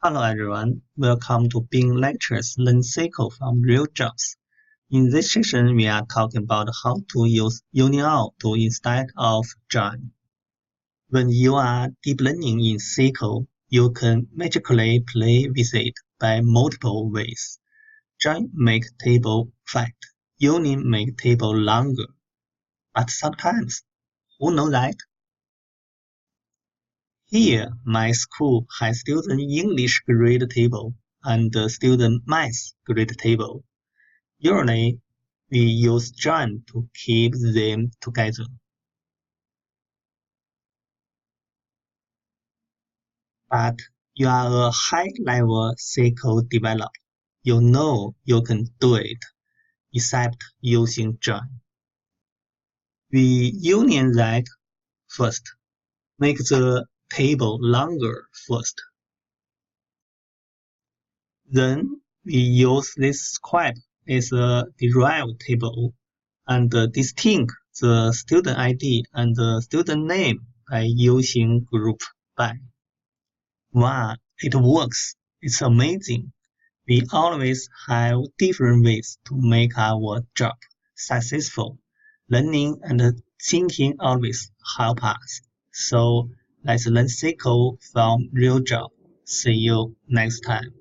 Hello everyone, welcome to Bing Lectures Learn SQL from Real Jobs. In this session, we are talking about how to use union to instead of join. When you are deep learning in SQL, you can magically play with it by multiple ways. Join make table fat, union make table longer. But sometimes, who knows that? Here, my school has student English grade table and student math grade table. Usually, we use join to keep them together. But you are a high-level SQL developer. You know you can do it, except using join. We union that first. Make the table longer first. Then we use this square as a derived table and distinct the student ID and the student name by using group by. Wow, it works. It's amazing. We always have different ways to make our job successful. Learning and thinking always help us. So let's learn SQL from real job. See you next time.